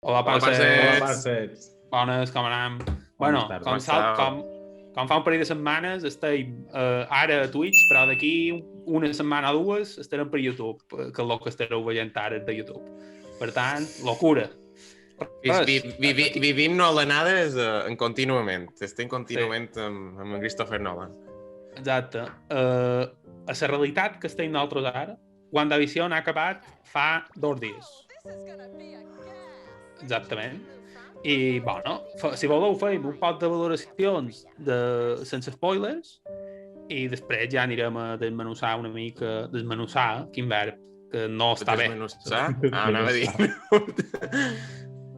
Hola, Hola, parcers. Bones, com anem? Bueno, tardes. com fa un parell de setmanes estem ara a Twitch, però d'aquí una setmana o dues estarem per YouTube, que és el que estareu veient ara de YouTube. Per tant, locura. Vivim Nolanades contínuament. Estem contínuament amb en Christopher Nolan. Exacte. A la realitat que estem nosaltres ara, WandaVision ha acabat fa 2 dies. Exactament. I, bueno, si voleu fem un pot de valoracions sense spoilers i després ja anirem a desmenuçar una mica, quin verb, que no està bé. Desmenuçar? Anava a dir.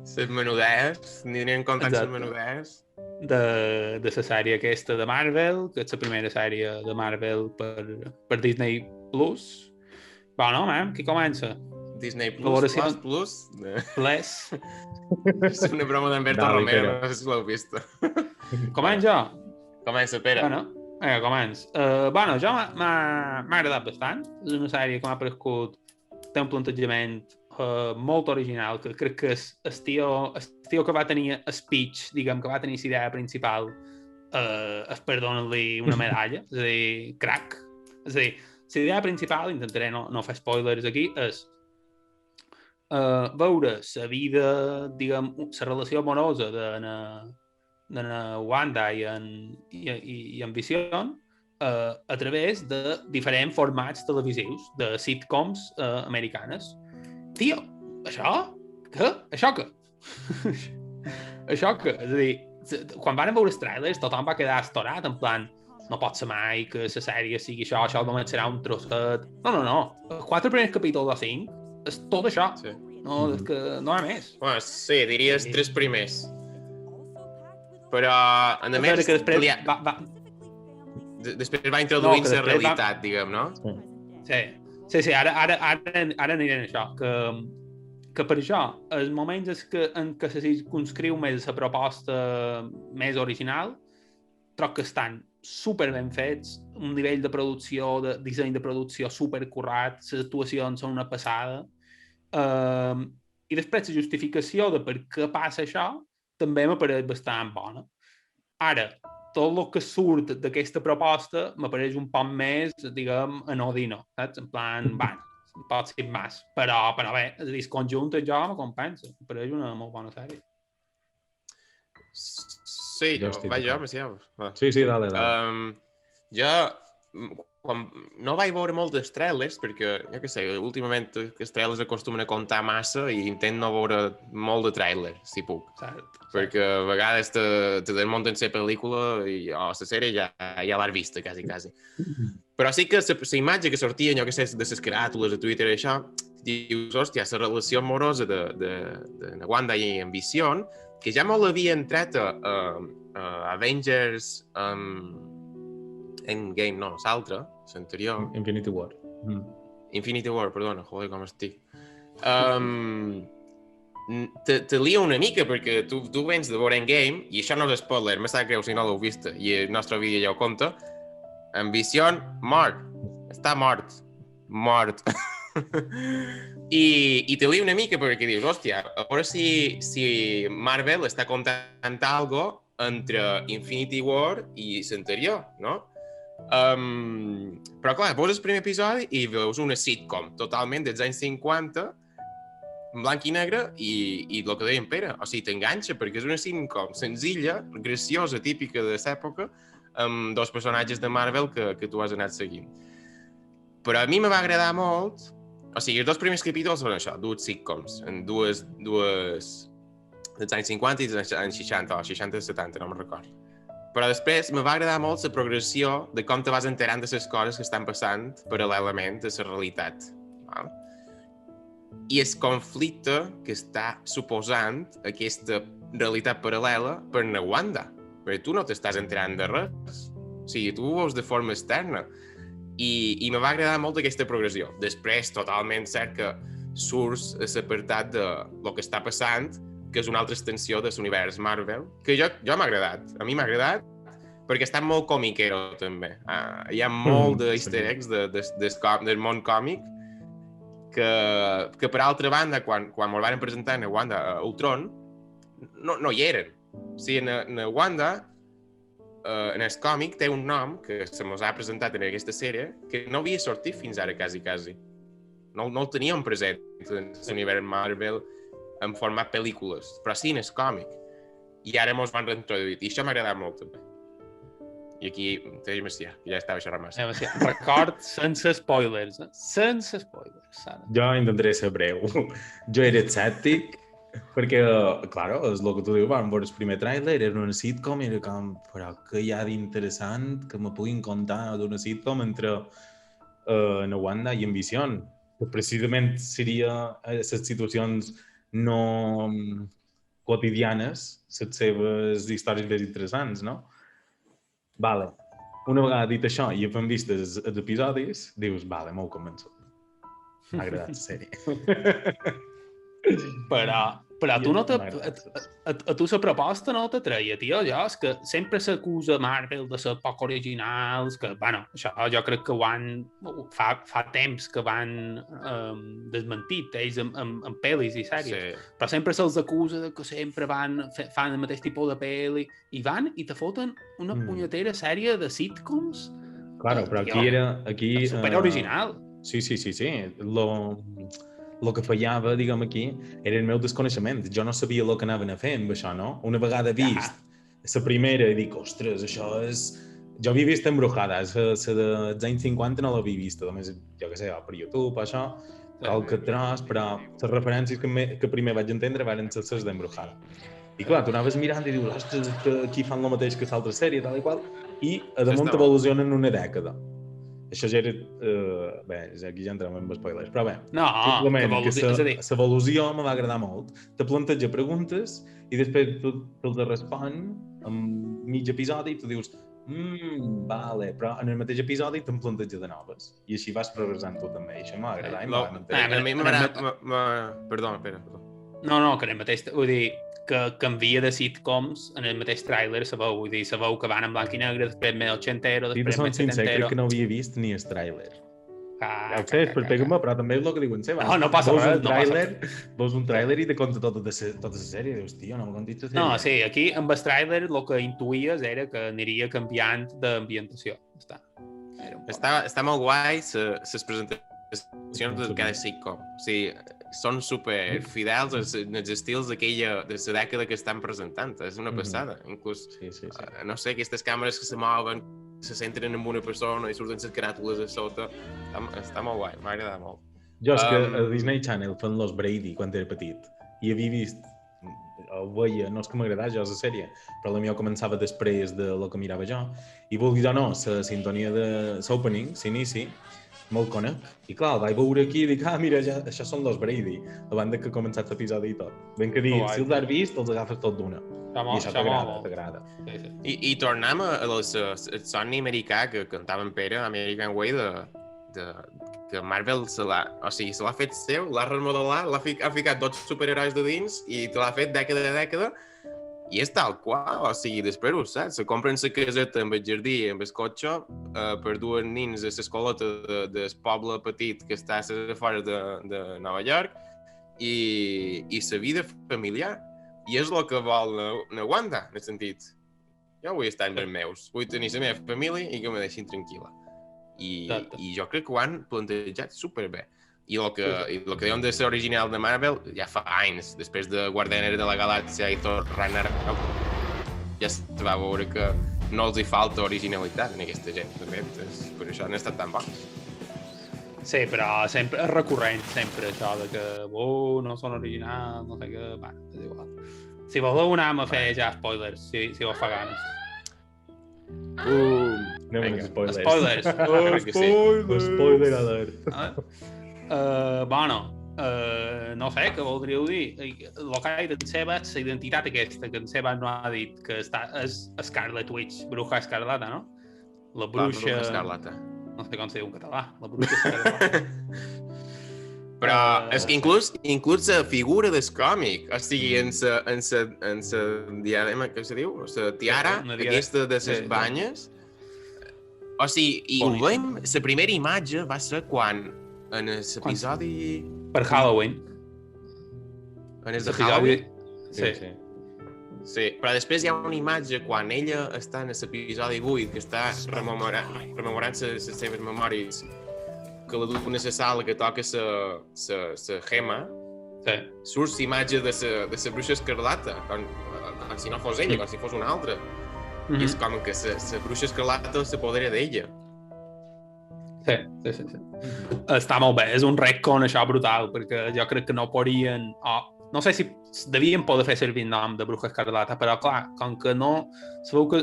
Les menudees, anirem comptant les menudees. De la sèrie aquesta de Marvel, que és la primera sèrie de Marvel per Disney Plus. Bueno, qui comença? Disney Plus. És una broma d'Humberto Romero, no sé si l'heu vist. Comença jo? Comença, Pere. Vinga, comença. Jo m'ha agradat bastant. És una sèrie que m'ha paregut, té un plantejament molt original, que crec que el tio que va tenir speech, diguem, que va tenir la idea principal, es per donar-li una medalla, és a dir, crack. És a dir, la idea principal, intentaré no fer spoilers aquí, és veure la vida, diguem, la relació amorosa de Wanda i en Vision a través de diferents formats televisius, de sitcoms americanes. Tio, això? Què? Això què? Això què? És a dir, quan van veure els trailers tothom va quedar estorat, en plan, no pot ser mai que la sèrie sigui això només serà un trosset. No. Els 4 primers capítols o 5 és tot això. Sí. No, és que no hi ha més. Bueno, sí, diries 3 primers. Però, a més, que després va introduint la realitat, diguem, no? Sí, ara anirem a això, que per això, els moments en què se circunscriu més la proposta més original, troc que estan super ben fets, un nivell de producció, de disseny de producció super currat, les actuacions són una passada, i després la justificació de per què passa això també m'apareix bastant bona. Ara, tot el que surt d'aquesta proposta m'apareix un poc més, diguem, anodino, saps? En plan, pot ser més, però bé, és a dir, el conjunt jo me compensa, m'apareix una molt bona sèrie. Sí, Sí, dale. Jo, quan no vaig veure molt dels trailers, perquè, jo què sé, últimament els trailers acostumen a comptar massa i intent no veure molt de trailer, si puc. Perquè a vegades te desmunten la pel·lícula o la sèrie ja l'has vista, quasi. Però sí que la imatge que sortia, jo què sé, de les caràtules a Twitter i això, dius, hòstia, la relació amorosa de Wanda i en Vision, que ja molt havien tret a Avengers Endgame, no, l'altre, l'anterior. Infinity War. Infinity War, perdona, joder, com estic. Te lia una mica, perquè tu vens de veure Endgame, i això no és spoiler, me sap greu si no l'heu vist, i el nostre vídeo ja ho conta. En Vision, mort. Està mort. I te lia una mica perquè dius, hòstia, a veure si Marvel està contant algo entre Infinity War i l'anterior, no? Però clar, poses el primer episodi i veus una sitcom totalment dels anys 50, en blanc i negre, i el que deia en Pere, o sigui, t'enganxa perquè és una sitcom senzilla, graciosa, típica de l'època, amb 2 personatges de Marvel que tu has anat seguint. Però a mi me va agradar molt. O sigui, els 2 primers capítols són això, 2 sitcoms, en dues dels anys 50 i dels anys 60, o 60 i 70, no me'n record. Però després me va agradar molt la progressió de com te vas enterant de les coses que estan passant paral·lelament a la realitat. Val? I el conflicte que està suposant aquesta realitat paral·lela per a Wanda, perquè tu no t'estàs enterant de res. O sigui, tu ho veus de forma externa. I me va agradar molt aquesta progressió. Després, totalment cert que surts a l'apartat de lo que està passant, que és una altra extensió de l'univers Marvel, que jo m'ha agradat. A mi m'ha agradat perquè està molt comiquero, també. Hi ha molt d'easter eggs del món còmic que per altra banda, quan ens van presentar a Wanda a Ultron, no hi eren. O sigui, en Wanda, en el còmic, té un nom que se mos ha presentat en aquesta sèrie que no havia sortit fins ara, quasi. No el teníem present en l'univers Marvel en format pel·lícules, però sí en el còmic. I ara mos van reintroduir, i això m'ha agradat molt també. I aquí té Macià, que ja estava xerrant massa. Record sense spoilers, sense spoilers. Jo intentaré ser breu. Jo era escèptic, perquè, clar, és el que tu dius, vam veure el primer tràiler, era una sitcom, i era com, però què hi ha d'interessant que me puguin contar d'una sitcom entre en Wanda i en Vision? Que precisament seria les situacions no quotidianes, les seves històries més interessants, no? Vale. Una vegada dit això i havent vist els episodis, dius, vale, m'ho convençut. M'ha agradat la sèrie. Però tu no a tu la proposta no t'atreia, tio. És que sempre s'acusa Marvel de ser poc originals, que, bueno, això jo crec que fa temps que van desmentit ells en pel·lis i sèries. Sí. Però sempre se'ls acusa de que sempre fan el mateix tipus de pel·li i van i te foten una punyetera sèrie de sitcoms. Claro, però aquí super original. Sí. El que fallava, diguem aquí, era el meu desconeixement. Jo no sabia el que anaven a fer amb això, no? Una vegada vist la primera i dic, ostres, això és... Jo havia vist Embrujada, la dels anys 50 no l'havia vist, només, jo què sé, per YouTube, això, qualque tros, però les referències que primer vaig entendre van ser les d'Embrujada. I clar, tu anaves mirant i dius, ostres, que aquí fan el mateix que l'altra sèrie, tal i qual, i a damunt evolucionen una dècada. Això ja era... Bé, aquí ja entrem amb spoilers, però bé. No, simplement que l'evolució me va agradar molt. Te planteja preguntes i després te'ls respon en mig episodi i tu dius vale, però en el mateix episodi te'n planteja de noves. I així vas progressant tu també. I això m'ha agradat. A mi m'ha agradat... Perdó. No, que en el mateix... Vull dir, que canvia de sitcoms en el mateix tràiler, vull dir, sabeu que van en blanc i negre, després més ochentero, després més setentero. Crec que no havia vist ni el tràiler. Ja ho sé, pega-me, però també és el que diuen Seba. No passa res. Veus un tràiler i te conta tota la sèrie, dius, tio, no m'ho contis la sèrie. No, sí, aquí amb el tràiler el que intuïes era que aniria canviant d'ambientació. Està molt guai les presentacions de cada sitcom. O sigui, són super fidels als estils de la dècada que estan presentant. És una passada. Inclús, no sé, aquestes càmeres que se mouen, se centren en una persona i surten les caràtules a sota. Està molt guai, m'ha agradat molt. Jo és que a Disney Channel fan Los Brady quan era petit i havia vist, o veia, no és que m'agradava jo la sèrie, però la meva començava després de lo que mirava jo, i vulguis o no, la sintonia de l'opening, l'inici, me'l conec. I clar, el vaig veure aquí i dic, mira, això són Los Brady, abans que ha començat l'episodi i tot. Ben que dir, si els has vist, els agafes tot d'una. I això t'agrada. I tornem a el somni americà que cantava en Pere, American Way, que Marvel se l'ha fet seu, l'ha remodelat, ha ficat tots superherois de dins i te l'ha fet dècada a dècada. I és tal qual, o sigui, després ho saps, se compren la caseta amb el jardí, amb el cotxe, per dur els nins a l'escoleta del poble petit que està a fora de Nova York i la vida familiar. I és el que vol la Wanda, en el sentit. Jo vull estar amb els meus, vull tenir la meva família i que me deixin tranquil·la. I jo crec que ho han plantejat superbé. I el que diuen de ser original de Marvel ja fa anys, després de Guardianes de la Galàxia i Thor Ragnarok, ja es va veure que no els hi falta originalitat en aquesta gent, també, per això han estat tan bons. Sí, però sempre és recurrent, sempre, això de que no són originals, no sé què, bueno, és igual. Si voleu anem a fer ja spoilers, si vos fa ganes. Anem a spoilers. Spoiler alert. Bueno, no sé, què voldríeu dir? El que ha dit en Seba és la identitat aquesta, que en Seba no ha dit, que és Scarlet Witch, Bruja Escarlata, no? La bruixa escarlata. No sé com se diu en català, la bruixa escarlata. Però és que inclús la figura del còmic, o sigui, en la diadema, què se diu? La tiara, aquesta de les banyes. O sigui, i ho veiem, la primera imatge va ser quan En l'episodi... Per Halloween. En el de Halloween? Sí. Sí, però després hi ha una imatge quan ella està en l'episodi 8, que està rememorant les seves memòries, que la duen a la sala que toca la gema, surt l'imatge de la bruixa escarlata, com si no fos ella, com si fos una altra. I és com que la bruixa escarlata s'apodera d'ella. Sí. Està molt bé, és un retcon això brutal, perquè jo crec que no podien... no sé si devien poder fer servir el nom de Bruja Escarlata, però clar, com que no... Sabeu que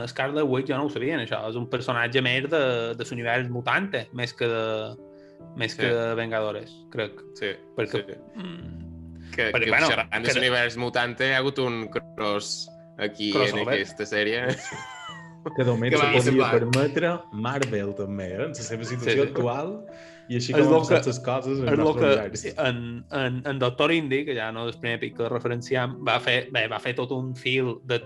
Scarlet Witch jo no ho sabien, això. És un personatge més de l'univers mutante, més que de Vengadores, crec. Sí, perquè, Que xerrant de l'univers mutante hi ha hagut un cross aquí en aquesta sèrie. Que només se podia permetre Marvel també, en la seva situació actual, i així com han passat les coses en el nostre univers. En Doctor Indy, que ja no és el primer pic que referenciem, va fer tot un fil de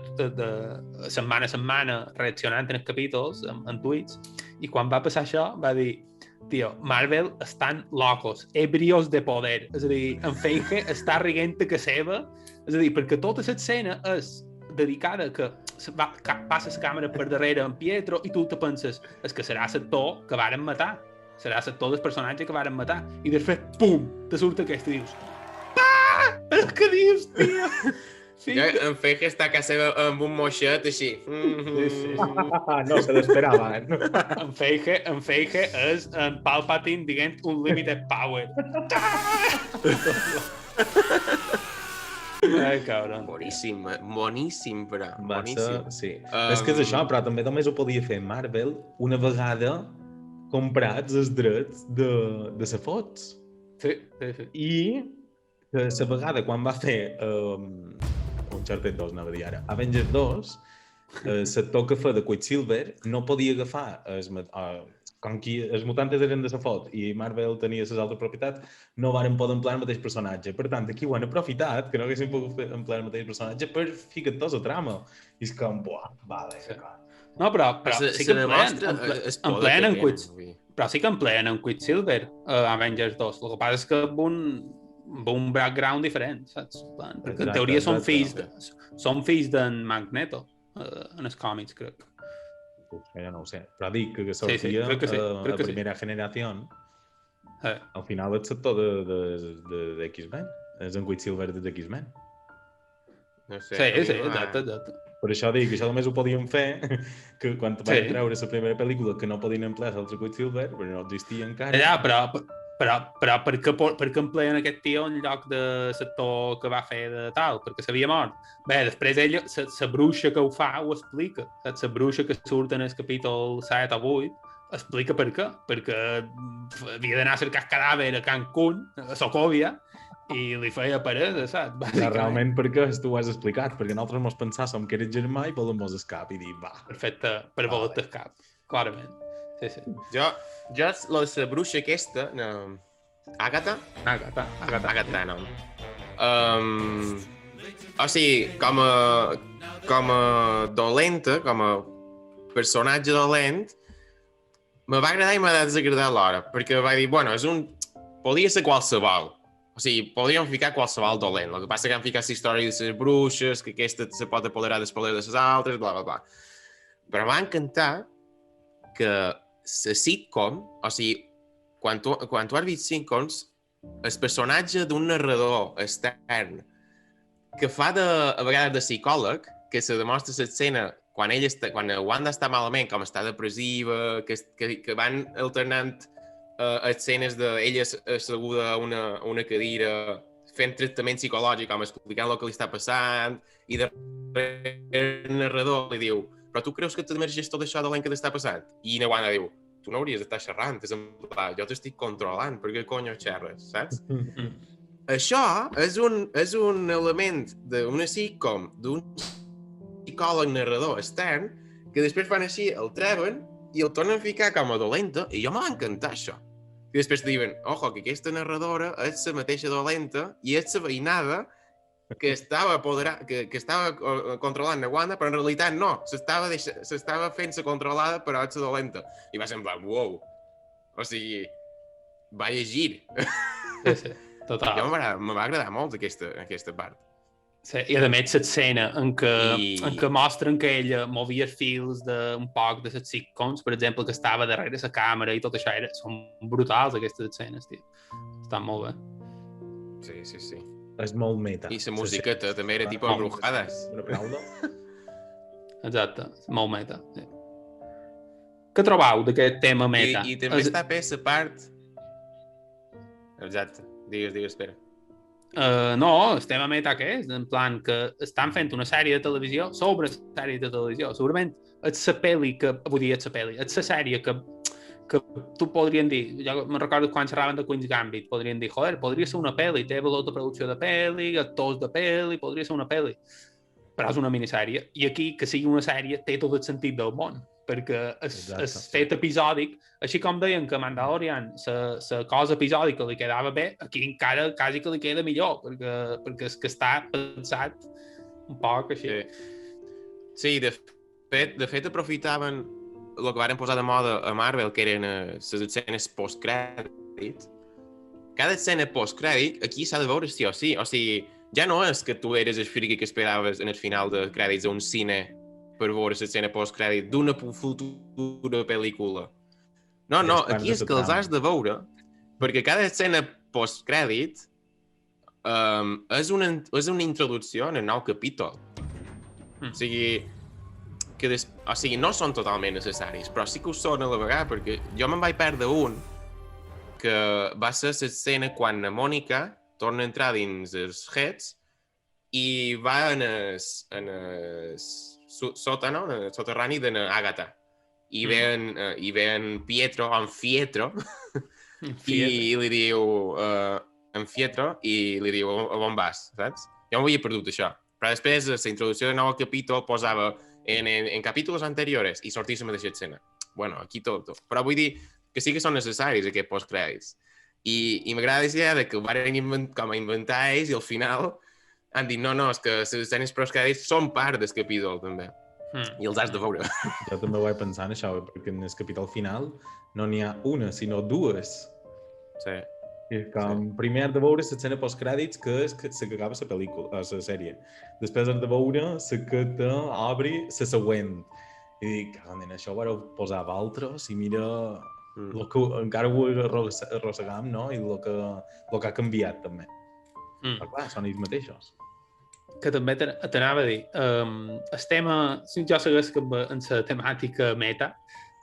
setmana a setmana reaccionant en els capítols, en tuits, i quan va passar això va dir: tio, Marvel estan locos, ebrios de poder. És a dir, en Feige està riguent que seva, és a dir, perquè tota l'escena és dedicada que passa la càmera per darrere en Pietro i tu te penses, és que serà l'actor que varen matar, serà l'actor del personatge que varen matar, i després, pum, te surt aquest i dius: però què dius, tio? Sí. En Feige està a casa seva amb un moixet així. No se l'esperava. En Feige és en Palpatine dient un limited power. Ai, cabron. Boníssim, però. Boníssim. Sí. És que és això, però també només ho podia fer Marvel una vegada comprats els drets de la Fox. Sí. I la vegada quan va fer Uncharted 2, anava a dir ara, Avengers 2, l'actor que fa de Quicksilver no podia agafar com que els mutantes eren de la Fox i Marvel tenia les altres propietats, no van poder emplear el mateix personatge. Per tant, aquí ho han aprofitat, que no haguessin pogut emplear el mateix personatge, per ficar tots a trama. I és com, vale, clar. No, però sí que empleen en Quicksilver. Però sí que empleen en Quicksilver Avengers 2. El que passa és que amb un background diferent, saps? Perquè en teoria són fills d'en Magneto en els còmics, crec. Ja no ho sé, però dic que sortia a primera generació. Al final el sector de X-Men és en Quicksilver de X-Men. No sé. Sí, exacte. Per això dic que això només ho podíem fer que quan van treure la primera pel·lícula que no podien emplear l'altre Quicksilver, perquè no existia encara. Ja, però per què empleen aquest tio en lloc de l'actor que va fer de tal? Perquè s'havia mort. Bé, després ella, la bruixa que ho fa, ho explica. La bruixa que surt en el capítol 7 o 8 explica per què. Perquè havia d'anar a cercar cadàver a Cancún, a Sokovia, i li feia pareda, saps? Realment perquè tu ho has explicat, perquè nosaltres mos pensàvem que eres germà i volem mos escap i dir, va. Perfecte, per voler escap, clarament. Sí. Jo, la bruixa aquesta, Agatha, no. O sigui, com a dolenta, com a personatge dolent, me va agradar i m'ha desagradar alhora, perquè va dir, bueno, podia ser qualsevol. O sigui, podríem ficar qualsevol dolent. El que passa que han ficat la història de les bruixes, que aquesta se pot apoderar del poder de les altres, bla, bla, bla. Però m'ha encantat que la sitcom, o sigui, quan tu has vist sitcoms, el personatge d'un narrador extern que fa a vegades de psicòleg, que se demostra l'escena quan Wanda està malament, com està depressiva, que van alternant escenes d'ella asseguda a una cadira fent tractament psicològic, com explicant el que li està passant, i el narrador li diu, però tu creus que t'emergeix tot això dolent que t'està passant? I na Wanda diu, tu no hauries d'estar xerrant, jo t'estic controlant, per què conyo xerres, saps? Això és un element d'una sitcom, d'un psicòleg narrador extern, que després fan així, el treuen i el tornen a ficar com a dolenta, i jo m'ha encantat això. I després diuen, ojo, que aquesta narradora és la mateixa dolenta i és la veïnada que estava controlant la Wanda, però en realitat no, s'estava fent-se controlada per la dolenta. I va semblar, wow. O sigui, va llegir. Sí, total. Jo me va agradar molt aquesta part. Sí, i a més l'escena en què I- mostren que ella movia els fils d'un poc de les sitcoms, per exemple, que estava darrere la càmera i tot això, són brutals aquestes escenes, tio. Estan molt bé. Sí. És molt meta. I la musiqueta també era tipus Embrujadas. Una paraula? Exacte, molt meta. Sí. Què trobeu d'aquest tema meta? I també està per la part... Exacte. Digues, espera. No, el tema meta què és? En plan que estan fent una sèrie de televisió sobre sèrie de televisió. Segurament és la pel·li que... Vull dir, és la pel·li. És la sèrie que tu podrien dir... Jo me'n recordo quan xerraven de Queen's Gambit, podrien dir, joder, podria ser una pel·li, té valor de producció de pel·li, actors de pel·li, podria ser una pel·li. Però és una minissèrie. I aquí, que sigui una sèrie, té tot el sentit del món, perquè és fet episòdic, així com deien que a Mandalorian la cosa episòdica li quedava bé, aquí encara quasi que li queda millor, perquè és que està pensat un poc així. Sí, de fet aprofitaven el que varen posar de moda a Marvel, que eren les escenes post-crèdit. Cada escena post-crèdit aquí s'ha de veure sí o sí. O sigui, ja no és que tu eres el friqui que esperaves en el final de crèdits a un cine per veure l'escena post-crèdit d'una futura pel·lícula. No, aquí és que els has de veure, perquè cada escena post-crèdit és una introducció en el nou capítol. O sigui, no són totalment necessaris, però sí que ho són a la vegada, perquè jo me'n vaig perdre un que va ser l'escena quan la Mònica torna a entrar dins els Heads i va en el sòtano, en el soterrani de l'Àgata. I ven Pietro, i li diu en Pietro, i li diu a on vas, saps? Jo m'ho havia perdut, això. Però després, la introducció del nou capítol posava en capítols anteriores i sortia la mateixa escena. Bueno, aquí tot. Però vull dir que sí que són necessaris aquests postcrèdits. I m'agrada dir que ho van inventar ells i al final han dit no, és que les escenes postcrèdits són part del capítol també. I els has de veure. Jo també ho vaig pensar en això, perquè en el capítol final no n'hi ha una, sinó dues. Sí. Primer has de veure l'escena postcrèdits, que és la que acaba la pel·lícula, la sèrie. Després has de veure la que t'obri la següent. I dic, això ho vareu posar a altres i mira el que encara ho arrossegam, no? I el que ha canviat també. Però clar, són ells mateixos. Que també t'anava a dir, el tema, jo segueix en la temàtica meta,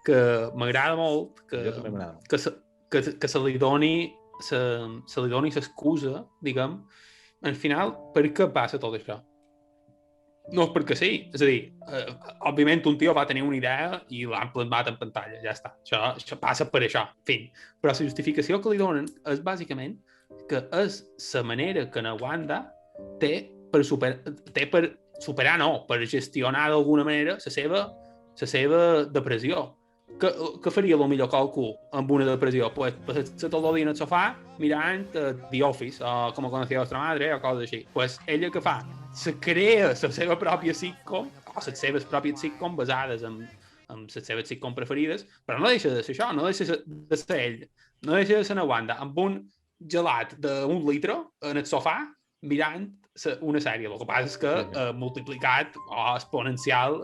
que m'agrada molt que se li doni l'excusa, diguem, al final, per què passa tot això? No és perquè sí, és a dir, òbviament un tio va tenir una idea i l'han plasmat en pantalla, ja està, això passa per això, fin. Però la justificació que li donen és bàsicament que és la manera que na Wanda té per superar, per gestionar d'alguna manera la seva depressió. Què faria el millor qualcú amb una depressió? Pues passar tot el dia en el sofà mirant The Office, o Com conocía vostra madre, o coses així. Pues ella què fa? Se crea la seva pròpia sitcom, o les seves pròpies sitcom basades en les seves sitcom preferides, però no deixa de ser això, no deixa de ser ell, no deixa de ser una Wanda amb un gelat d'un litre en el sofà mirant una sèrie. El que passa és que multiplicat o exponencial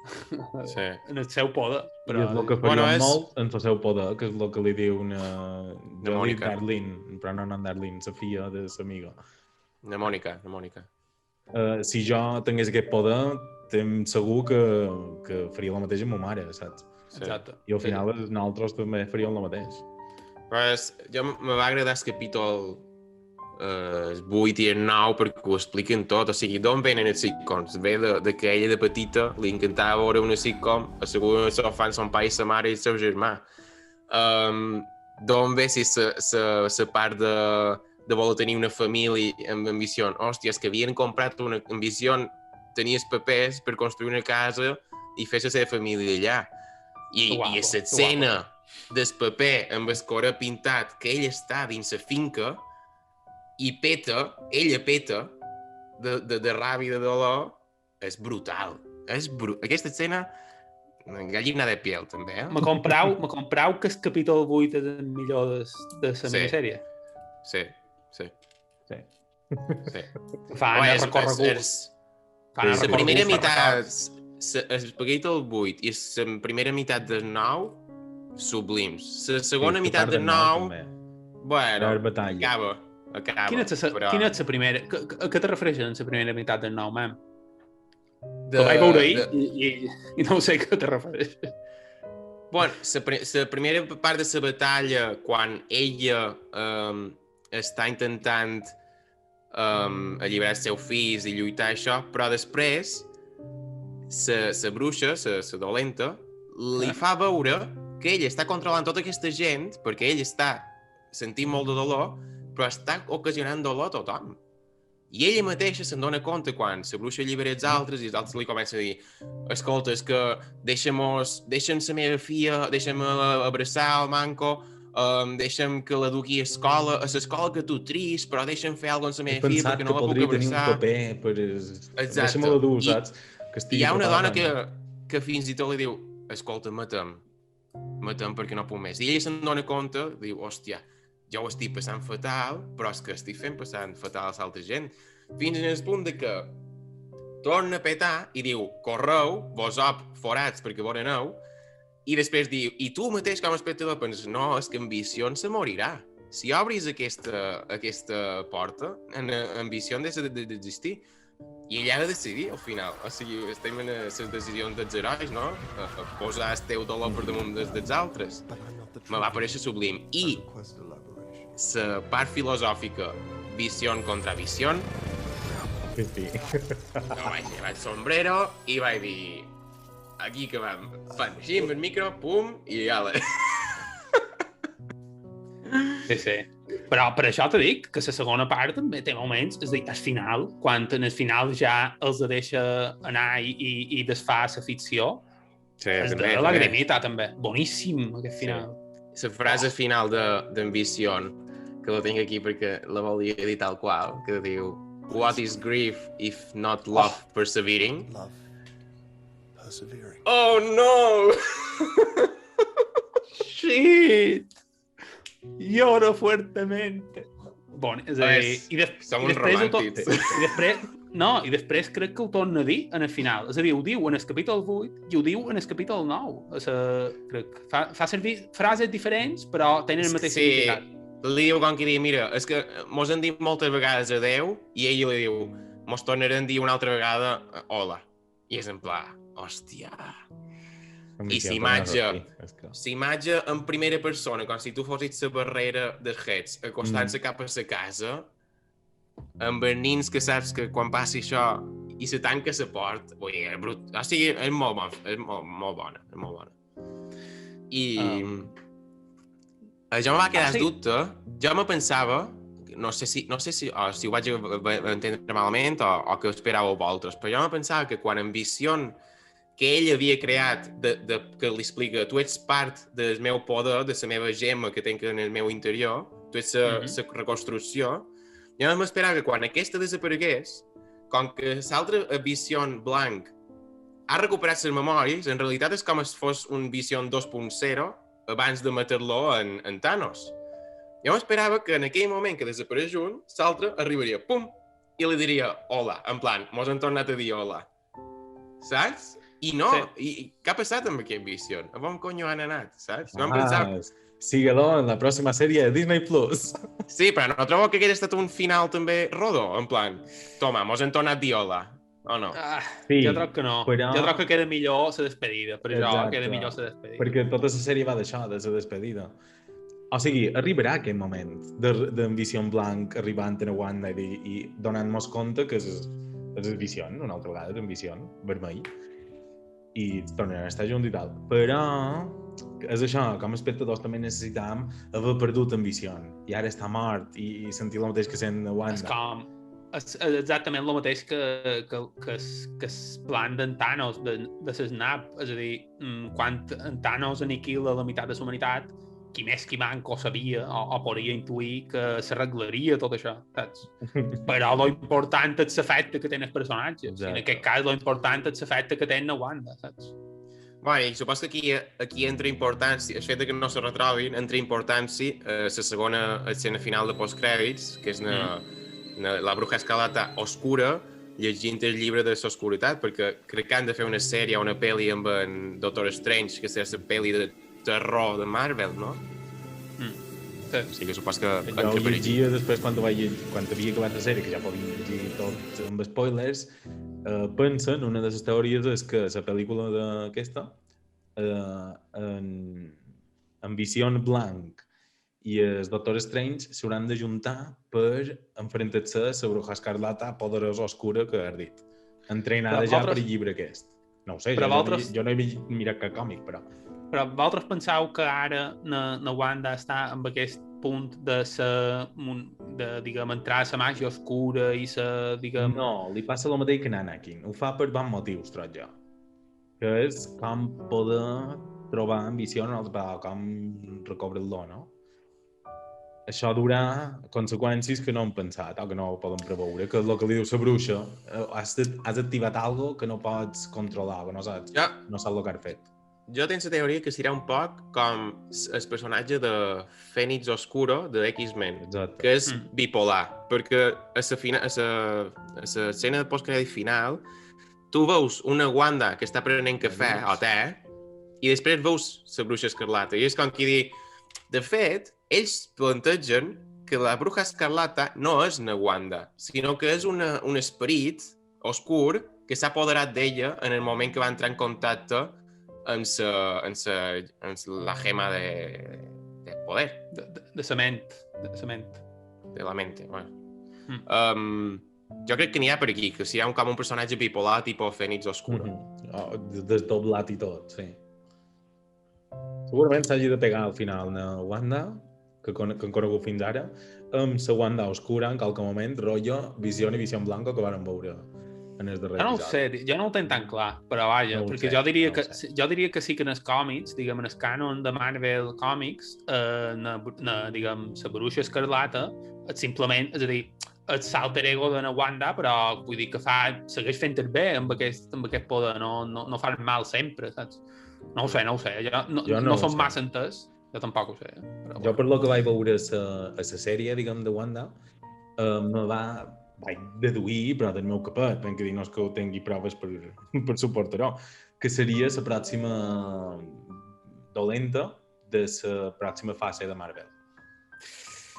en el seu poder. Però és el que faria molt en el seu poder, que és el que li diu una Mònica. Darlene, però no Darlene, la filla de l'amiga. La Mònica. Si jo tingués aquest poder, estem segur que faria el mateix amb ma mare, saps? Exacte. I al final nosaltres també faríem el mateix. Pues, jo me va agradar el capítol 8 i el 9 perquè ho expliquen tot, o sigui, d'on venen els sitcoms? Ve de que ella de petita li encantava veure una sitcom, asseguda en el sofà amb son pare i sa mare i el seu germà. D'on ve si la part de voler tenir una família amb ambició? Hòstia, és que havien comprat una ambició, tenies papers per construir una casa i fer la seva família allà. I l'escena del paper amb el cor pintat que ell està dins la finca i ella peta de ràbia i de dolor, és brutal. Aquesta escena Gallina de piel, també, Me comprau que el capítol 8 és el millor de la minissèrie. Sí. Sí. Fan el recorregut. La primera meitat, el capítol 8 i la primera meitat del 9, sublims. La segona meitat del 9, bueno, acaba. Quina és la primera? A què te refereixes en la primera meitat del 9, man? Ho vaig veure ahir i no sé a què te refereixes. Bueno, la primera part de la batalla, quan ella està intentant alliberar els seus fills i lluitar això, però després la bruixa, la dolenta, li fa veure que ella està controlant tota aquesta gent perquè ell està sentint molt de dolor, però està ocasionant dolor a tothom. I ella mateixa se'n dona compte quan la bruixa allibera els altres i els altres li comencen a dir: escolta, és que deixa'm la meva filla, deixa'm abraçar el manco, deixa'm que la duqui a l'escola que tu tris, però deixa'm fer alguna cosa amb la meva filla perquè no la puc abraçar. Tenir un paper per... Deixa'm-la dur, saps? I hi ha una dona que fins i tot li diu: escolta, mata'm perquè no puc més. I ella se'n dona compte, diu: hòstia, jo ho estic passant fatal, però és que estic fent passant fatal a l'altra gent. Fins en el punt de que torna a petar i diu: correu, vos forats perquè vos aneu, i després diu: i tu mateix com a espectador penses: no, és que Ambició se morirà. Si obris aquesta porta, Ambició deixa d'existir. I ella ha de decidir al final. O sigui, estem en les decisions dels herois, no? A posar el teu dolor per damunt dels altres. Me va parèixer sublim. I la part filosòfica, Vision contra Vision, no vaig llevar el sombrero i vaig dir: aquí que vam, fan així amb el micro, pum, i ala. Sí. Però per això t'he dit que la segona part també té moments, és a dir, al final, quan en el final ja els deixa anar i desfà la ficció, és de lagrimita també. Boníssim, aquest final. La frase final d'Ambición, que la tinc aquí perquè la volia dir tal qual, que diu: what is grief if not love persevering? Love persevering. Oh no! Shit! Lloro fuertemente. Bon, és a dir... Som uns romàntics. I després crec que ho torna a dir en el final. És a dir, ho diu en el capítol 8 i ho diu en el capítol 9. Crec que fa servir frases diferents, però tenen el mateix significat. Li diu com que diu: mira, és que mos han dit moltes vegades adeu, i ell li diu: mos tornarem a dir una altra vegada hola. I és en pla, hòstia... I s'imatge en primera persona, com si tu fossis la barrera dels Heads, acostant-se cap a la casa, amb els nins que saps que quan passi això i se tanca la porta, o sigui, és molt bona, és molt bona. I jo me va quedar el dubte, jo me pensava, no sé si ho vaig entendre malament o que ho esperàveu vosaltres, però jo me pensava que quan Ambició que ell havia creat, que li explica: tu ets part del meu poder, de la meva gemma que tenc en el meu interior, tu ets la reconstrucció. Jo m'esperava que quan aquesta desaparegués, com que l'altra Vision blanc ha recuperat les memòries, en realitat és com si fos un Vision 2.0 abans de matar-lo en Thanos. Jo m'esperava que en aquell moment que desapareix un, l'altre arribaria, pum, i li diria hola, en plan, mos han tornat a dir hola. Saps? I no, i què ha passat amb aquest Vision? A on conyo han anat, saps? No em pensava... Síguelo en la pròxima sèrie de Disney+. Sí, però no trobo que hagués estat un final també rodó, en plan, toma, mos han tornat a dir hola, o no? Sí, jo troc que no. Però... Jo troc que queda millor la despedida, per això queda millor la despedida. Perquè tota la sèrie va d'això, de la despedida. O sigui, arribarà aquest moment d'Ambició blanc arribant a Wanda i donant-nos compte que és Vision, una altra vegada, d'Ambició vermell, i tornaran a estar junts i tal. Però és això, com a espectadors també necessitàvem haver perdut Ambició. I ara està mort i sentir el mateix que sent Wanda. És exactament el mateix que el plan d'en Thanos, de Snap. És a dir, quan en Thanos aniquila la meitat de la humanitat, qui més qui manco sabia o podria intuir que s'arreglaria tot això, saps? Però lo important és l'efecte que tenen els personatges. En aquest cas, lo important és l'efecte que tenen a Wanda, saps? Bueno, i supos que aquí entra importància, el fet que no se retrobin, entra importància la segona escena final de postcrèdits, que és la Bruja Escarlata Oscura, llegint el llibre de l'oscuritat, perquè crec que han de fer una sèrie o una pel·li amb en Doctor Strange, que serà la pel·li de terror de Marvel, no? Sí. Sí, que supos que... Jo ho llegia després quan havia acabat la sèrie, que ja podíem llegir tot amb spoilers, pensen, una de les teories és que la pel·lícula d'aquesta, en Vision Blanc i el Doctor Strange s'hauran d'ajuntar per enfrontar-se a la Bruja Escarlata poderosa oscura que has dit. Entrenada ja per el llibre aquest. No ho sé, jo no he mirat cap còmic, però... Però vosaltres penseu que ara na Wanda està en aquest punt de diguem, entrar a la màgia oscura i diguem... No, li passa el mateix que a Anakin. Ho fa per bons motius, trob jo. Que és com poder trobar ambició en el com recobrar el do, no? Això durà conseqüències que no hem pensat o que no poden preveure, que és el que li diu la bruixa. Has activat alguna que no pots controlar, que no saps el que has fet. Jo tinc la teoria que serà un poc com el personatge de Fènix Oscuro de X-Men, que és bipolar, perquè a l'escena de postcrèdit final tu veus una Wanda que està prenent cafè o te i després veus la Bruixa Escarlata. I és com qui dir, de fet, ells plantegen que la Bruja Escarlata no és una Wanda, sinó que és un esperit oscur que s'ha apoderat d'ella en el moment que va entrar en contacte en la gema de poder. De cement. De la mente, bueno. Jo crec que n'hi ha per aquí, que si hi ha com un personatge bipolar tipus Fènix Oscura. Desdoblat i tot, sí. Segurament s'hagi de pegar al final una Wanda, que hem conegut fins ara, amb la Wanda Oscura en qualque moment, rotllo Visió i Visió Blanca que vàrem veure en el darrer episodi. No ho sé, jo no ho tenc tan clar, però vaja, perquè jo diria que sí que en els còmics, diguem, en el canon de Marvel Comics, diguem, la Bruixa Escarlata, simplement, és a dir, el alter ego de Wanda, però vull dir que segueix fent el bé amb aquest poder, no fa el mal sempre, saps? No ho sé, jo no som massa entès, jo tampoc ho sé. Però jo per lo que vaig veure a la sèrie, diguem, de Wanda, vaig deduir, però del meu capet, ben que dir, no és que ho tingui proves per suportar-ho, que seria la pròxima dolenta de la pròxima fase de Marvel.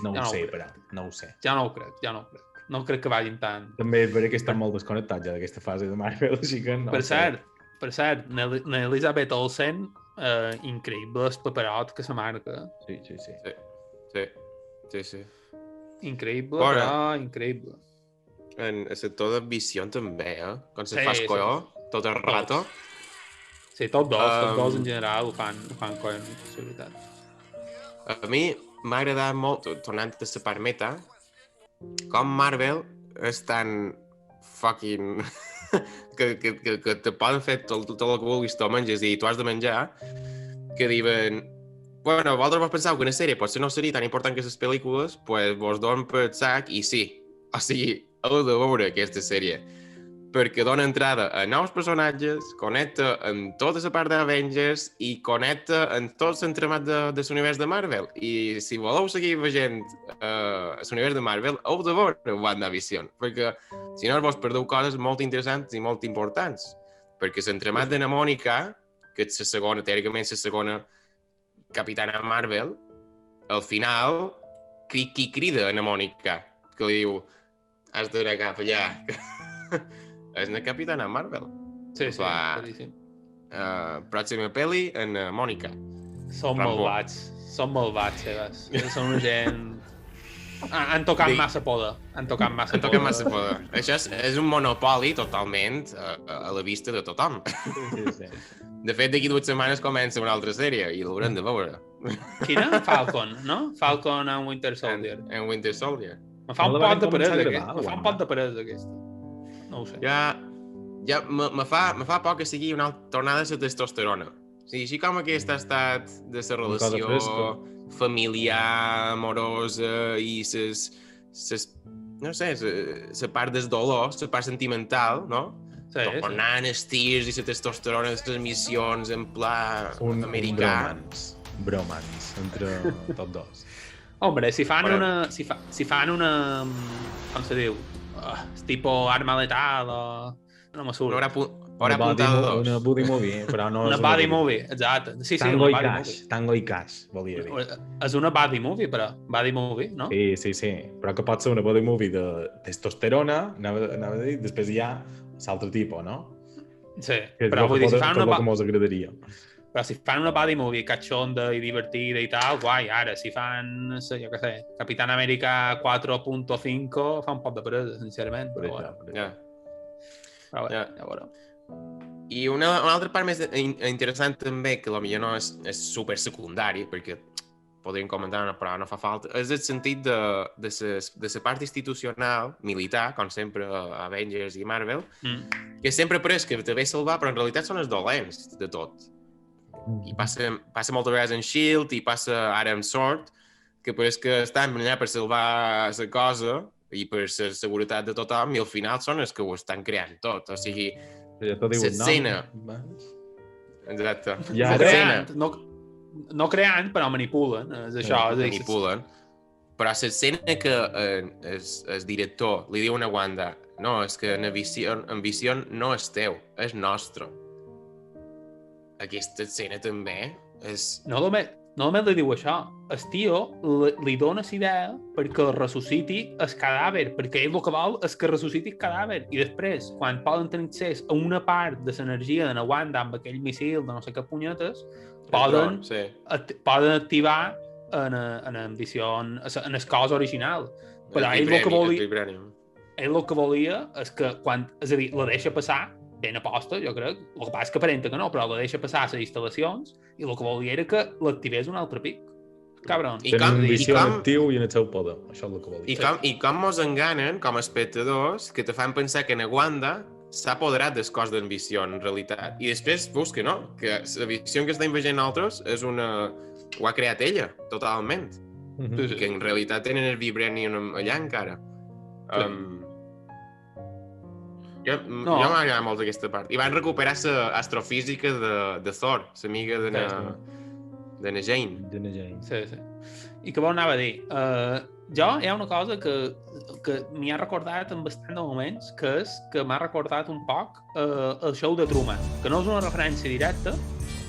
No ho sé, però no ho sé. Ja no ho crec. No crec que vagin tant... També és veritat que estan molt desconnectats ja d'aquesta fase de Marvel, així que no Per cert, Elizabeth Olsen, increïble el paperot que se marca. Sí. Increïble, però increïble. En el sector de Visió també, quan se fa colló, tot el rato. Sí, tots dos en general ho fan colló, és veritat. A mi m'ha agradat molt, tornant a la part meta, com Marvel és tan fucking... que te poden fer tot el que vulguis, tu menges i tu has de menjar, que diuen... Bueno, vosaltres vos penseu que una sèrie potser no seria tan important que les pel·lícules, pues vos donen per sac i sí. O sigui, heu de veure aquesta sèrie. Perquè dona entrada a nous personatges, connecta amb tota la part d'Avengers i connecta amb tot l'entremat de l'univers de Marvel. I si voleu seguir veient l'univers de Marvel, heu de veure WandaVision, perquè si no vos perdeu coses molt interessants i molt importants. Perquè l'entremat de Mònica, que és la segona, teòricament la segona Capitana Marvel, al final, qui crida a Mònica? Que li diu, has d'anar cap allà. És una Capitana Marvel. Sí, claríssim. Pròxima pel·li en Mònica. Són malvats, Sebas. Són una gent... Han tocat massa poda. Això és un monopoli totalment a la vista de tothom. Sí. De fet, d'aquí 2 setmanes comença una altra sèrie i l'haurem de veure. Quina? Falcon, no? Falcon and Winter Soldier. En Winter Soldier. Me fa un pot de peresa, aquesta. No ho sé. Ja me fa por que sigui una tornada de la testosterona. O sigui, així com aquesta ha estat de la relació familiar, amorosa i no sé, la part del dolor, la part sentimental, no? tornant els tirs i la testosterona de les missions en pla Un americà. bromance entre tots dos. Hombre, si fan Bueno. una... Si fan una... Com se diu? Tipo arma letal o... No me surt. Hora puntada dos. Una body movie, però no Una és body movie, exacte. Sí, Tango una i body cash, movie. tango i cash, volia dir. És una body movie, però. Body movie, no? Sí, però que pot ser una body movie de testosterona, anava a dir, després hi ha l'altre tipus, no? Sí, Que és però el vull dir, que mos agradaria. però si fan una body movie cachonda i divertida i tal, guai, ara, si fan, no sé, jo què sé, Capitán América 4.5, fa un poc de presa, sincerament, però bueno. Ja. Però bé, Ja. ja veurem. I una altra part més interessant també, que potser no és super secundari, perquè podríem comentar, però no fa falta, és el sentit de la part institucional, militar, com sempre a Avengers i Marvel, que sempre pres que te ve salvar, però en realitat són els dolents de tot. I passa moltes vegades en S.H.I.E.L.D. i passa ara amb S.W.O.R.D., que pareix que estan allà per salvar la cosa i per la seguretat de tothom, i al final són els que ho estan creant tot. O sigui, Ja t'ho diu el nom. l'escena. Exacte. I No ara- creant, no creant, però manipulen, és això. és a dir, Manipulen. Però l'escena que el director li diu a una Wanda, no, és que en Vision no és teu, és nostre. Aquesta escena també és... No només li diu això. El tio li dona la idea perquè ressusciti el cadàver, perquè ell el que vol és que ressusciti el cadàver. I després, quan poden tenir accés a una part de l'energia de la Wanda amb aquell missil de no sé què punyetes, poden activar en ambició, en el cos original. Però ell el que volia és que, és a dir, la deixa passar, ben aposta, jo crec, el que passa és que aparenta que no, però la deixa passar a les instal·lacions i el que volia era que l'activés un altre pic. Cabron. Tenen un visió actiu i en el seu poder, això és el que volia. I com mos enganen, com a espectadors, que te fan pensar que na Wanda s'ha apoderat del cos d'en Visió, en realitat. I després veus que no, que la visió que estem veient altres és una... ho ha creat ella, totalment. Que en realitat tenen el vibranium allà encara. Jo m'agrada molt aquesta part. I van recuperar l'astrofísica de Thor, l'amiga de na Jane. Sí. I què vol anava a dir? Jo hi ha una cosa que m'hi ha recordat en bastant de moments, que és que m'ha recordat un poc el show de Truman, que no és una referència directa,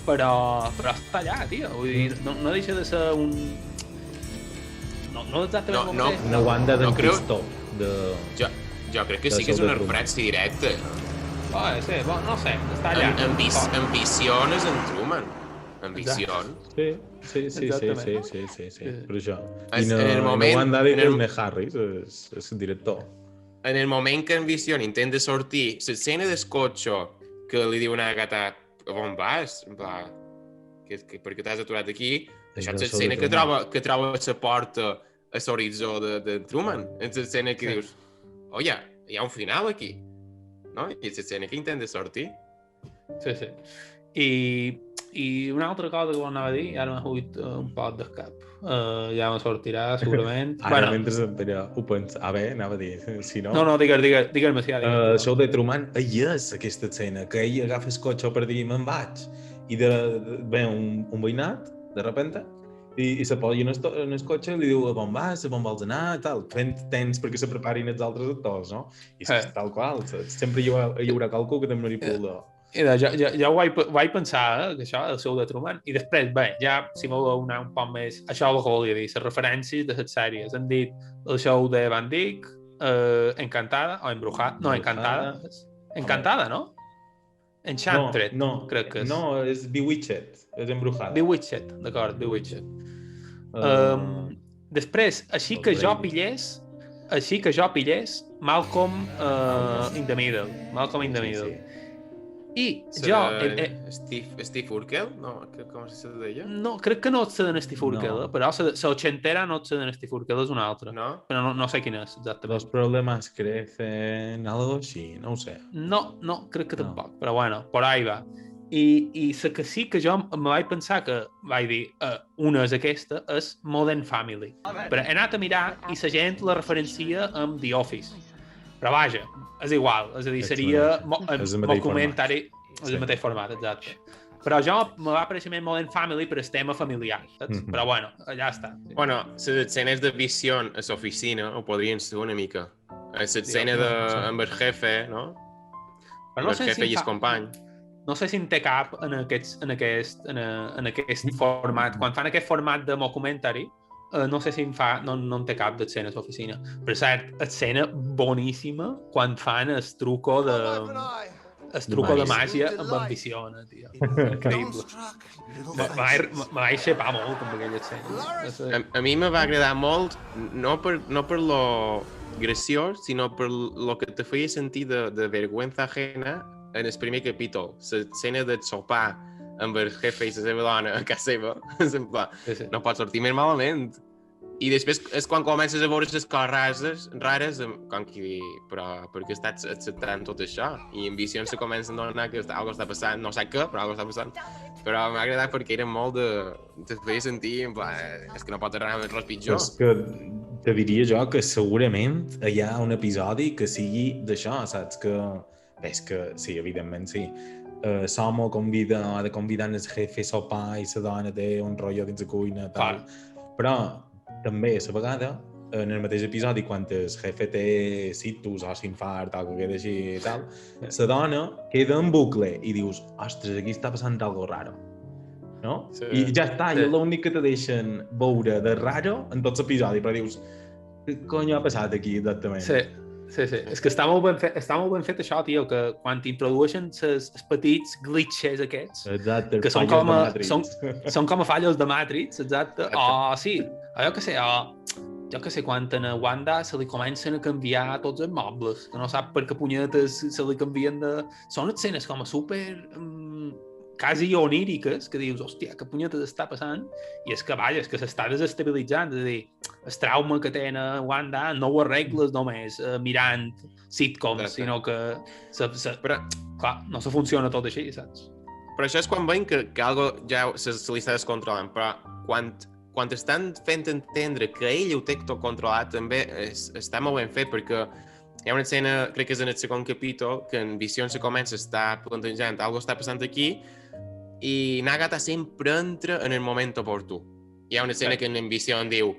però està allà, tio. Vull dir, no deixa de ser un... No exactament com és. Una Wanda d'en Pistó. Jo crec que sí que és una referència directa. Sí, no sé, està allà. Ambició és en Truman. Ambició. Sí. Per això. I En el moment... Wanda és el Harris, és el director. En el moment que Ambició intenta sortir, l'escena del cotxe que li diu una gata on vas? Per què t'has aturat aquí? Això és l'escena que troba la porta a l'horitzó de Truman. És l'escena que dius, hi ha un final aquí. No? I és l'escena que intenta sortir. Sí. I una altra cosa que anava a dir, ara m'ha fugit un poc del cap. Ja me sortirà, segurament. Ara, mentre ho pensa... Bé, anava a dir, si no... No, digue'm si ja. El show de Truman, és aquesta escena, que ell agafa el cotxe per dir, me'n vaig, i ve un veïnat, de repente, i se posa en el cotxe i li diu on vas, on vols anar, tal, fent temps perquè se preparin els altres actors, no? I és tal qual, sempre hi haurà qualcú que té manipula. Jo ho vaig pensar, que això, el show de Truman, i després, bé, ja, si voleu anar un poc més, això és el que volia dir, les referències de les sèries. Han dit el show de Van Dyck, Encantada, o Embrujada, no, Encantada, no? Enchanted, crec que és. No, és Bewitched, és Embrujada. Bewitched, d'acord, Bewitched. Després, així que jo pillés Malcolm in the Middle. I jo... Steve Urkel? No, com se deia? No, crec que no és de Steve Urkel, però la ochentera no és de Steve Urkel, és una altra. No? Però no sé quina és, exactament. Los problemas crecen, algo així, no ho sé. No, crec que tampoc, però bueno, por ahí va. I la que sí que jo me vaig pensar que vaig dir, una és aquesta, és Modern Family. Però he anat a mirar i la gent la referencia amb The Office. Però vaja, és igual, és a dir, seria És el mateix comentari, format. és el mateix format, exacte. Però jo me va aparèixer més Modern Family per el tema familiar, saps? Però bueno, ja està. Bueno, les escenes de visió a l'oficina ho podrien ser una mica. L'escena amb el jefe, no? Però Amb el jefe i el company. No sé si en té cap en aquest format. Quan fan aquest format de mockumentary, no sé si no en té cap d'escenes a l'oficina. Per cert, escena boníssima quan fan el truco de màgia amb ambició, tio. Increïble. Me va aixepar molt amb aquella escena. A mi me va agradar molt, no per lo graciós, sinó per lo que te feia sentir de vergüenza ajena en el primer capítol. L'escena del sopar amb el jefe i la seva dona a casa seva. No pot sortir més malament. I després és quan comences a veure les coses rares, com qui dir, però per què estàs acceptant tot això? I en visió se comença a donar que alguna està passant, no sé què, però alguna està passant. Però m'ha agradat perquè era molt de feia sentir, en pla, és que no pot anar res pitjor. És que te diria jo que segurament hi ha un episodi que sigui d'això, saps? És que sí, evidentment sí. Somo ha de convidar el jefe a sopar i la dona té un rotllo dins la cuina, tal. Però també, a la vegada, en el mateix episodi, quan el jefe té situs o s'infart o que queda així i tal, la dona queda en bucle i dius, ostres, aquí està passant algo raro. No? Sí. I ja està, i és l'únic que te deixen veure de raro en tot l'episodi, però dius, què cony ha passat aquí exactament? Sí. És que està molt ben fet això, tio, que quan t'introdueixen els petits glitches aquests, exacte, que són com a fallos de Matrix, exacte, o sí, jo que sé, quan a Wanda se li comencen a canviar tots els mobles, que no sap per què punyetes se li canvien de... Són escenes com a super... quasi oníriques, que dius, hòstia, què punyetes està passant? I és que, vaja, és que s'està desestabilitzant, és a dir, el trauma que té Wanda no ho arregles només mirant sitcoms, sinó que però, clar, no se funciona tot així, saps? Però això és quan veiem que algo ja se li està descontrolant, però quan estan fent entendre que ell ho té tot controlat, també està molt ben fet, perquè hi ha una escena, crec que és en el segon capítol, que en Visió se comença a estar plantejant algo està passant aquí, i Nagata sempre entra en el moment oportú. Hi ha una escena que en Visió diu,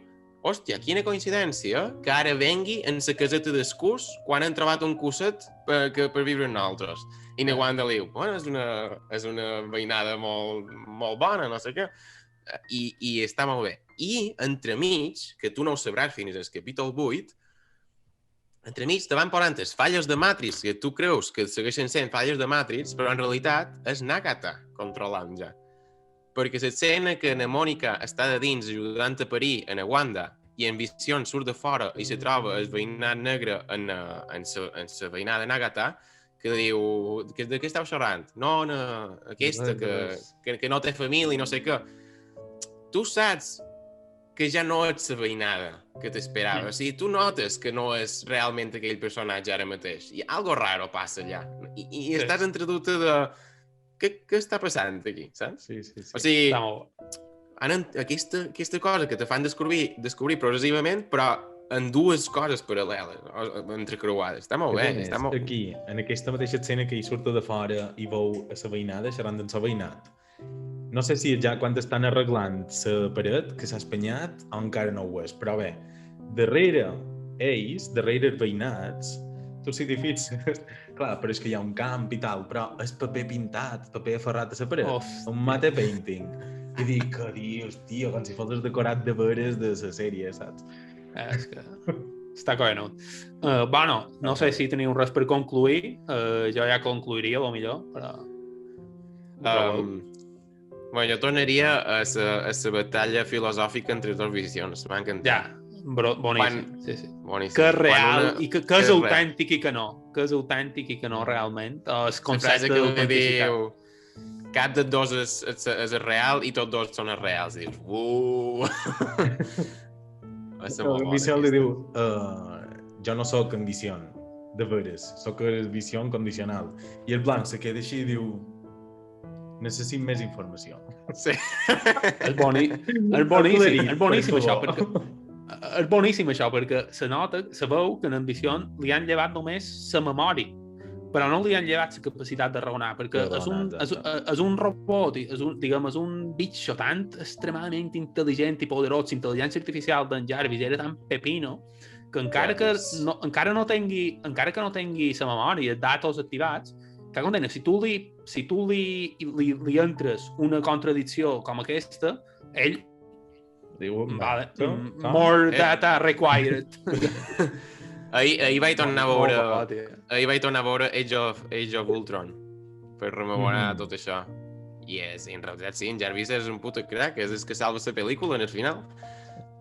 hòstia, quina coincidència que ara vengui en la caseta d'escurs quan han trobat un cosset per viure amb nosaltres. I na Wanda li diu, bueno, és una veïnada molt, molt bona, no sé què. I està molt bé. I entremig, que tu no ho sabràs fins al capítol 8, entremig te van posant les falles de Matrix, que tu creus que segueixen sent falles de Matrix, però en realitat és Nagata controlant ja. Perquè l'escena que na Mònica està de dins ajudant a parir a Wanda i en Visió surt de fora i se troba el veïnat negre en la veïnada de Nagata, que diu, de què esteu xerrant? No, aquesta, que no té família i no sé què. Tu saps que ja no ets la veïnada que t'esperava. O sigui, tu notes que no és realment aquell personatge ara mateix. I algo raro passa allà. I estàs entre dubte de... Què està passant aquí, saps? Sí. O sigui, aquesta cosa que te fan descobrir progressivament, però en dues coses paral·leles, entrecreuades. Està molt bé. Està molt... Aquí, en aquesta mateixa escena que hi surta de fora i veu a la veïnada xerrant amb la veïnat. No sé si ja quan estan arreglant la paret que s'ha espanyat o encara no ho és, però bé, darrere els veïnats, tu si t'hi fixes, clar, però és que hi ha un camp i tal, però és paper pintat, paper aferrat a la paret, un mate painting. I dic, què dius, tio, com si fos el decorat de veres de la sèrie, saps? És que està coenut. Bueno, no sé si teniu res per concluir, jo ja concluiria, millor, però... Bueno, jo tornaria a la batalla filosòfica entre dues visions. M'ha encantat. Ja, boníssim. Sí. Boníssim. Que és real i que és autèntic i que no. Que és autèntic i que no, realment. El concepte d'autenticitat. Cap dels dos és real i tots dos són els reals. I dius, En Visió li diu, jo no sóc en Visió, de veres, sóc en Visió condicional. I el blanc se queda així i diu, necessito més informació. Sí. És boníssim això, és boníssim això, perquè se nota, se veu que en Ambició li han llevat només la memòria, però no li han llevat la capacitat de raonar, perquè és un robot, és un bitxo tan extremadament intel·ligent i poderós, l'intel·ligència artificial d'en Jarvis era tan pepino, que encara que no tingui la memòria, datos activats, que condena, si tu li entres una contradicció com aquesta, ell diu, vale, more data required. Ahir vaig tornar a veure Age of Ultron per rememorar tot això. I en realitat sí, en Jarvis és un puto crack, és el que salva la pel·lícula en el final.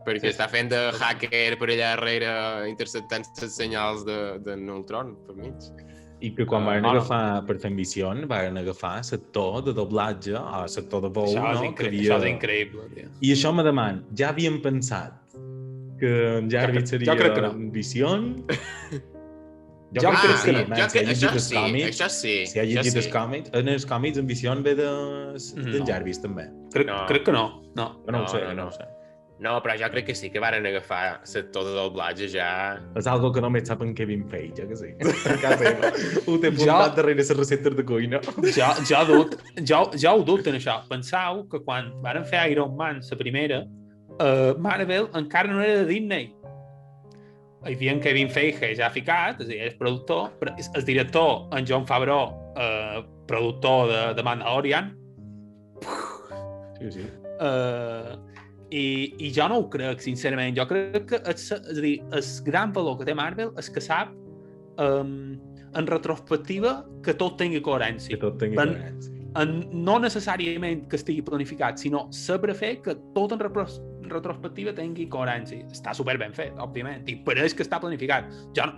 Perquè està fent de hacker per allà darrere, interceptant els senyals d'en Ultron per mig. I que quan van agafar per fer Ambició, van agafar l'actor de doblatge, o l'actor de veu, això no? Això és increïble, tio. I això me deman, ja havien pensat que en Jarvis seria Ambició? Jo crec que sí. Això sí. Si ha llegit els còmics, en els còmics Ambició ve d'en Jarvis, també. Crec que no. No ho sé. No, però jo crec que sí que varen agafar l'actor de doblatge ja... És algo que només sap en Kevin Feige, que sí. Ho té apuntat darrere les receptes de cuina. Jo ho dubten, això. Pensau que quan varen fer Iron Man, la primera, Marvel encara no era de Disney. Hi havia en Kevin Feige ja ficat, és a dir, és productor, però el director, en Jon Favreau, productor de Mandalorian. Sí. I jo no ho crec, sincerament. Jo crec que és a dir, el gran valor que té Marvel és que sap en retrospectiva que tot tingui coherència. No necessàriament que estigui planificat, sinó saber fer que tot en retrospectiva tingui coherència. Està super ben fet, òbviament, i pareix que està planificat.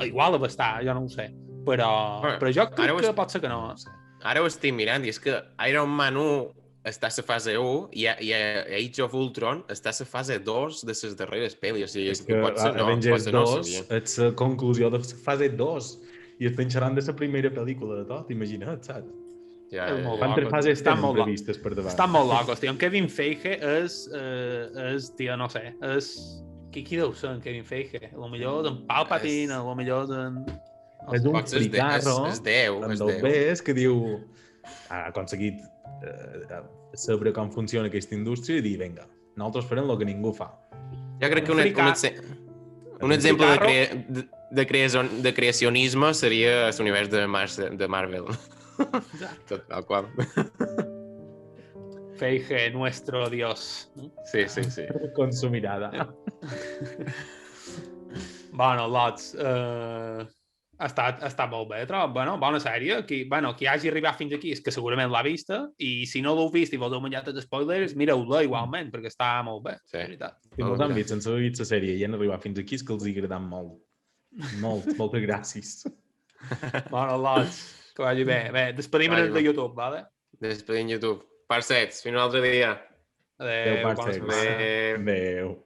Igual ha d'estar, jo no ho sé, però jo crec que pot ser que no. Ara ho estic mirant i és que Iron Man 1 està a la fase 1 i Age of Ultron està a la fase 2 de les darreres pel·lis. O sigui, és que Avengers 2 és la conclusió de la fase 2 i estan xerrant de la primera pel·lícula de tot, imagina't, saps? Quantes fases estan previstes per davant? Estan molt locos, tio. En Kevin Feige és tio, no sé, qui deu ser en Kevin Feige? A lo millor d'en Palpatine, a lo millor d'en... És un fricarro amb el bes que diu ha aconseguit saber com funciona aquesta indústria i dir, vinga, nosaltres farem el que ningú fa. Jo crec que un exemple de creacionisme seria l'univers de Marvel. Tot tal qual. Feige, nuestro Dios. Sí. Con su mirada. Bueno, lots. Ha estat molt bé, trobo. Bona sèrie. Qui hagi arribat fins aquí és que segurament l'ha vista, i si no l'heu vist i voleu menjar tots els spoilers, mireu-la igualment, perquè està molt bé. Sí. Si molts han vist sense haver vist la sèrie i han arribat fins aquí és que els hi agradat molt. Moltes gràcies. Bueno, lots. Que vagi bé. Bé, despedim-nos de YouTube, vale? Despedim YouTube. Parcets, fins un altre dia. Adéu. Adéu.